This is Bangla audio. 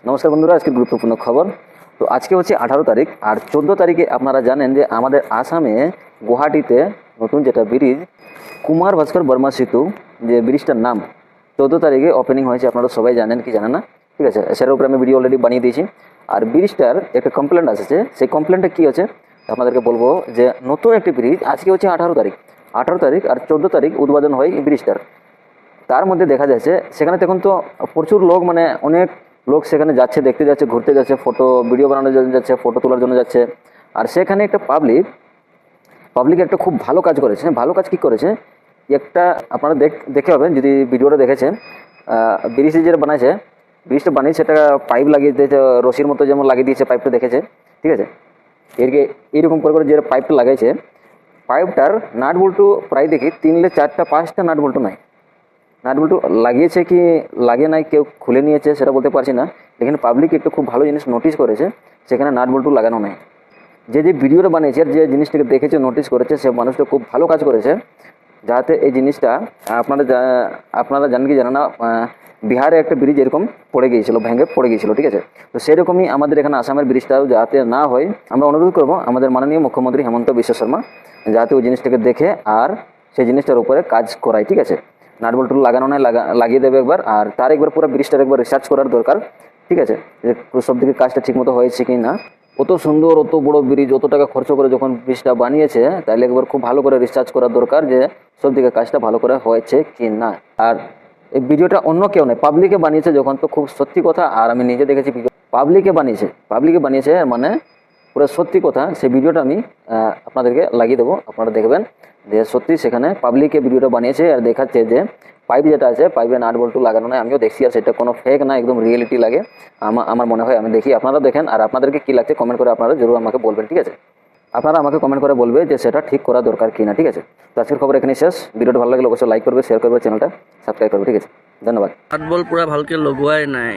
নমস্কার বন্ধুরা, আজকে গুরুত্বপূর্ণ খবর। তো আজকে হচ্ছে 18 তারিখ, আর 14 তারিখে আপনারা জানেন যে আমাদের আসামে গুয়াহাটিতে নতুন যেটা ব্রিজ কুমার ভাস্কর বর্মা সেতু, যে ব্রিজটার নাম 14 তারিখে ওপেনিং হয়েছে। আপনারা সবাই জানেন কি জানেন না, ঠিক আছে, সেটার উপরে আমি ভিডিও অলরেডি বানিয়ে দিয়েছি। আর ব্রিজটার একটা কমপ্লেন্ট আসছে, সেই কমপ্লেন্টটা কী আছে আপনাদেরকে বলবো। যে নতুন একটি ব্রিজ আজকে হচ্ছে 18 তারিখ আর 14 তারিখ উদ্বোধন হয় এই ব্রিজটার। তার মধ্যে দেখা যাচ্ছে সেখানে দেখুন তো প্রচুর লোক, মানে অনেক লোক সেখানে যাচ্ছে, দেখতে যাচ্ছে, ঘুরতে যাচ্ছে, ফটো ভিডিও বানানোর জন্য যাচ্ছে, ফটো তোলার জন্য যাচ্ছে। আর সেখানে একটা পাবলিক একটা খুব ভালো কাজ করেছে। ভালো কাজ কি করেছে, একটা আপনারা দেখে হবেন যদি ভিডিওটা দেখেছেন। ব্রিজ যেটা বানাইছে, ব্রিজটা বানিয়ে সেটা পাইপ লাগিয়ে দিয়েছে, রশির মতো যেমন লাগিয়ে দিয়েছে পাইপটা, দেখেছে, ঠিক আছে। এইরকম করে করে যে পাইপটা লাগাইছে, পাইপটার নাট বল্টু প্রায় দেখি 3, 4, 5টা নাট বল্টু নাই। নাট বল্টু লাগিয়েছে কি লাগে নাই, কেউ খুলে নিয়েছে সেটা বলতে পারছি না। লেকিন পাবলিক একটু খুব ভালো জিনিস নোটিস করেছে, সেখানে নাট বল্টু লাগানো নাই। যে ভিডিওটা বানিয়েছে আর যে জিনিসটাকে দেখেছে, নোটিস করেছে, সে মানুষটা খুব ভালো কাজ করেছে। যাতে এই জিনিসটা আপনারা জানেন কি জানেন না, বিহারে একটা ব্রিজ এরকম পড়ে গিয়েছিল, ভেঙে পড়ে গিয়েছিল, ঠিক আছে। তো সেরকমই আমাদের এখানে আসামের ব্রিজটাও যাতে না হয়, আমরা অনুরোধ করবো আমাদের মাননীয় মুখ্যমন্ত্রী হেমন্ত বিশ্ব শর্মা যাতে ওই জিনিসটাকে দেখে আর সেই জিনিসটার উপরে কাজ করায়, ঠিক আছে। নাট বল্টু লাগানো নাই, লাগিয়ে দেবে একবার, আর তার একবার পুরো ব্রিজটার একবার রিসার্চ করার দরকার, ঠিক আছে, যে সব দিকে কাজটা ঠিকমতো হয়েছে কি না। অত সুন্দর, অত বড় ব্রিজ, অত টাকা খরচ করে যখন ব্রিজটা বানিয়েছে, তাহলে একবার খুব ভালো করে রিসার্চ করার দরকার যে সব দিকে কাজটা ভালো করে হয়েছে কি না। আর এই ভিডিওটা অন্য কেউ নয়, পাবলিকে বানিয়েছে যখন, তো খুব সত্যি কথা। আর আমি নিজে দেখেছি ভিডিও পাবলিকে বানিয়েছে, মানে পুরো সত্যি কথা। সেই ভিডিওটা আমি আপনাদেরকে লাগিয়ে দেবো, আপনারা দেখবেন যে সত্যি সেখানে পাবলিকে ভিডিওটা বানিয়েছে আর দেখাচ্ছে যে পাইপ যেটা আছে, পাইপে নাট বল্টু লাগানো নয়। আমিও দেখছি, আর সেটা কোনো ফেক না, একদম রিয়েলিটি লাগে আমার মনে হয়। আমি দেখি, আপনারা দেখেন, আর আপনাদেরকে কী লাগছে কমেন্ট করে আপনারা জরুর আমাকে বলবেন, ঠিক আছে। আপনারা আমাকে কমেন্ট করে বলবে যে সেটা ঠিক করা দরকার কি না, ঠিক আছে। তো আজকের খবর এখানেই শেষ। ভিডিওটা ভালো লাগলে অবশ্যই লাইক করবে, শেয়ার করবে, চ্যানেলটা সাবস্ক্রাইব করবে, ঠিক আছে। ধন্যবাদ। নাট বল পুৰা ভালকে লগোৱাই নাই।